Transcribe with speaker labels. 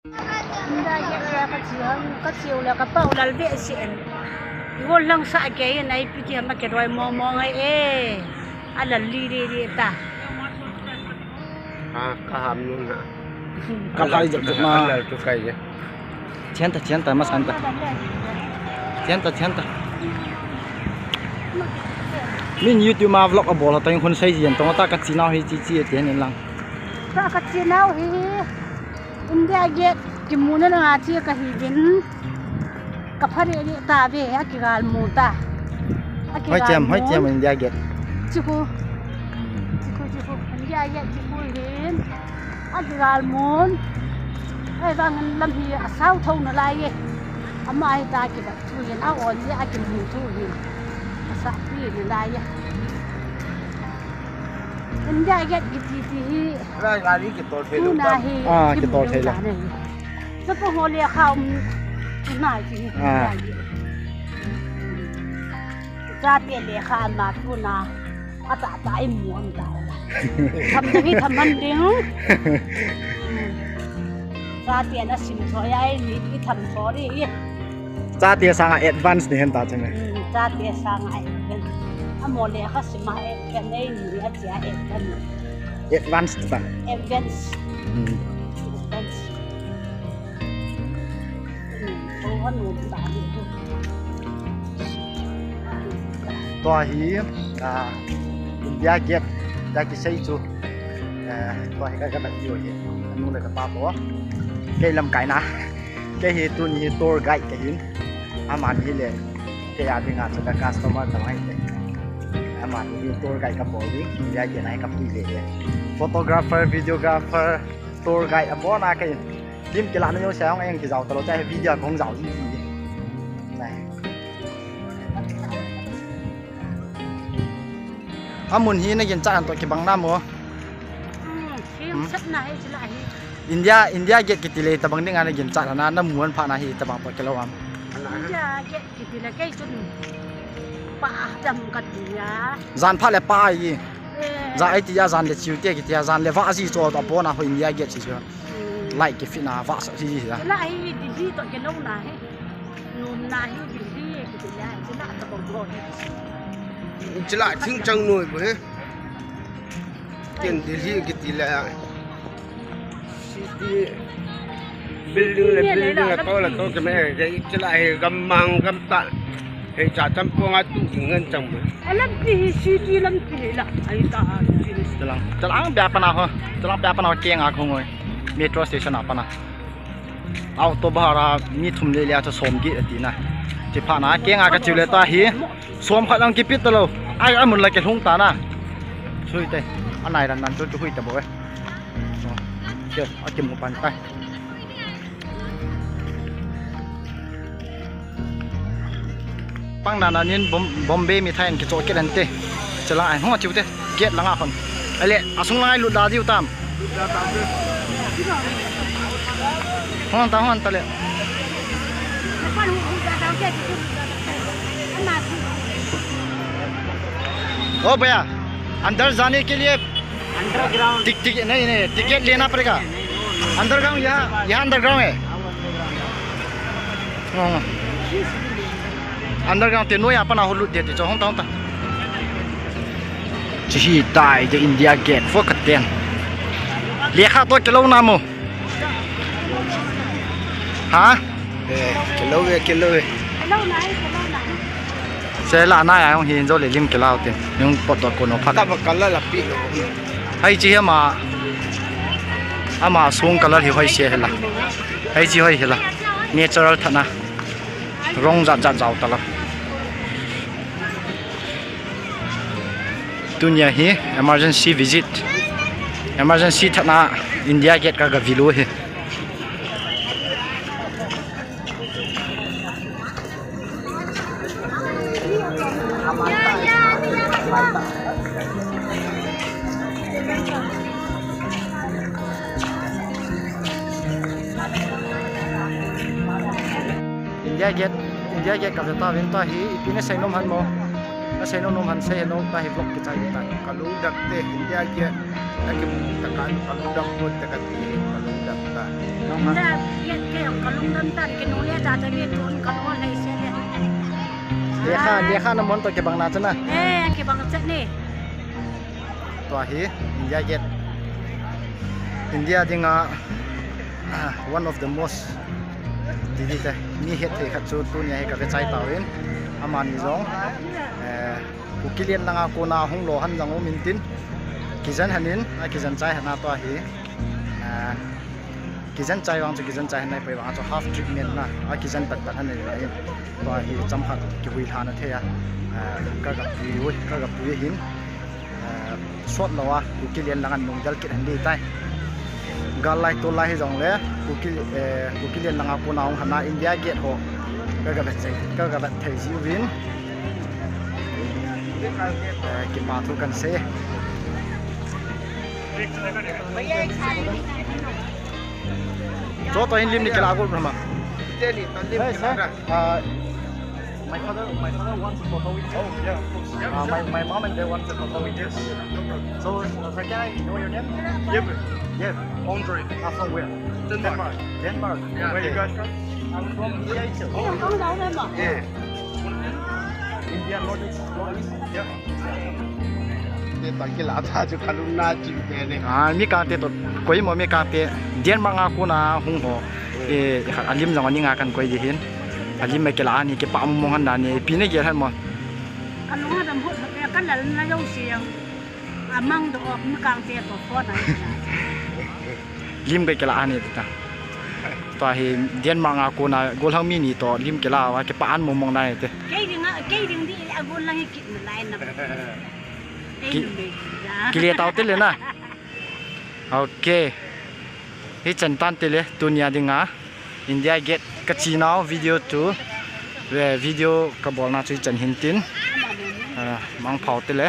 Speaker 1: Đây là cái chiều là cái bao là vệ sinh, ngôn lăng xạ cái này bây giờ mà cái rồi mò ngay là li đi ta.
Speaker 2: Kaham nun ha.
Speaker 3: Kakak ijak ma.
Speaker 2: Allah tu kaya.
Speaker 3: Cienta mas anta. Cienta. Min YouTube ma vlog abol ha tayong kon sai jian tong ta ka chinao hi chi tian nin lang.
Speaker 1: Ta cái chinao hi India get kimuna na chi ka higin ka phari ni ta ve ha ki gal mu ta.
Speaker 3: Hoi chem India get.
Speaker 1: Chiku India get chiku hin. A ki gal mun. Ai bang lam hi asau thong na lai ye. Ama ai ta ki ba tu yin a on ye a ki mu tu hin. Sa pi ni lai ye. India get ki
Speaker 2: Ra gari ki tor pe lu ta.
Speaker 3: Ki tor thei la.
Speaker 1: Sa po ho le khao tu na ji. Ra pe le kha ma tu na. A ta ai mu an ta. Tham ni tham man ding. Ra pe na sim tho ai ni ki tham tho ri.
Speaker 3: Cha tia sang advance ni hen ta chang ne.
Speaker 1: Ra pe sang ai. Amo le kha sima kan nei ni a chia
Speaker 3: Advance ta.
Speaker 1: Events.
Speaker 3: To hi India get ta ki sai chu. To hi ka ba yo hi. Nu le ka pa bo. Cái làm cái na. Cái hi tu ni tour guide cái hin. Aman hi le. Cái ya bi nga cha ka customer ta mai. Aman hi tour guide ka bo wi. India get ai ka pi le. Photographer, videographer, tour guide abo na cái lim cái làn nó sáng anh thì giàu tao chạy video không giàu gì này muốn hi này hiện trạng tôi cái bằng nam mua India get cái tỷ lệ tao bằng tiếng Anh hiện trạng là nó muốn phá này tao bằng cái lâu lắm
Speaker 1: India get cái tỷ lệ cái chuyện ba đâm cái gì á
Speaker 3: dàn phá lại ba gì za ai tia zan le chiu te ki tia zan le va si cho to pona ho India get chi like ki fina va sa si la
Speaker 1: lại đi to cái lâu này nôm này đi cái là chỉ là tập bóng rồi
Speaker 2: Chỉ lại thính trăng nồi bữa hết. Tiền đi gì cái tỷ lệ. Building là có cái mẹ cái chỉ lại gầm mang gầm tạ. Thì trả trăm phương á tụ chỉ ngân chồng mà.
Speaker 1: Làm gì suy làm gì là ai ta
Speaker 3: Jalan biar pana ho jalan biar pana keng a khong oi metro station a pana auto bahara mi thum le lia cha som gi ati na ti pha na keng a ka chiu le ta hi som kha lang ki pit ta lo ai amun la ke hung ta na sui te anai ran nan chu chu hui ta bo e ke a kim mu pan ta pang na na nin Bombay mi thain ki cho ke dan te chala ai ho chiu te get langa khon ale asung lai lu da diu tam hon ta le ओ भैया अंदर जाने के लिए अंडरग्राउंड नहीं टिकट लेना पड़ेगा अंडरग्राउंड यहाँ अंडरग्राउंड है अंडरग्राउंड ते नो यहाँ पर ना हो लुट देते जो हम chỉ tại cho India Gate phố cật tiền liệt khá tôi cái lâu nào mù hả
Speaker 2: Cái lâu về
Speaker 3: xe là nãy ông hiện rồi để lim cái lao tiền nhưng bắt đầu còn nó phát
Speaker 2: ta bạc là pi
Speaker 3: hay chỉ mà xuống cái là thì hơi xe là hay chỉ hơi là natural thật na rong giặt giàu ta là dunia hi emergency visit emergency thana India Gate ka ga vilu hi India Gate ka ta venta hi ipine sainom han mo na sainom han sai no ta hi vlog ki chai ta
Speaker 2: Kalau dak teh India ke akim takan kaludam pun takan kaludam ta
Speaker 1: Nah, dia kayak kalau nonton kenulia dah jadi tuan kalau lagi saya.
Speaker 3: dia khan namon to ke bang na chana
Speaker 1: Ke bang cek ni.
Speaker 3: to hi India Gate India dinga one of the most didita ni het the khat chu tu nya he ka ve chai tawin amani zong ukilian langa ko na hung lo han jango mintin kizan hanin kizan chai hana to hi kizan chai wang chu kizan chai hanai pai wang chu half treatment na kizan pat pat hanai lai to hi champhat ki hui thana the ya ka ga pu hin sot lawa ukilian langan nungdal kit handi tai galai to lai jong le ukilian langa ko na hana India Gate ho ka ga thai ji win ki ma thu kan se so to in lim ni kala go brahma
Speaker 2: jadi talim kita
Speaker 3: my father wants a photo with you. Oh yeah, of course. My mom and dad want a photo with you. So sir, can I know your name? Yep. Andre. From where? Denmark.
Speaker 2: Yeah.
Speaker 3: Where you guys from? I'm from India.
Speaker 1: Không đâu em mà.
Speaker 3: India Northeast. Yeah.
Speaker 2: dia tak kira apa je kalau nak cipta ni
Speaker 3: mi ka te to koi mo mi ka te dian ma nga ku na hung ho alim jang ani nga kan koi ji hin alim me ke la ni ke pa mo han da ni pi ne ge han mo
Speaker 1: Kalau ada hut kan là nó dâu xiềng. Mang được mới càng tiền của con này.
Speaker 3: lim ke la ani ta to hi dian ma nga ku na gol hang mi ni to lim ke la wa ke pa an mo mong dai te
Speaker 1: Cái đường đi agun lang ikit na lain na.
Speaker 3: Kili tau te le na okay hi chan tan te le tunia dinga India Gate kachinao video tu ve video ka bol na chu chan hin tin mang phau te le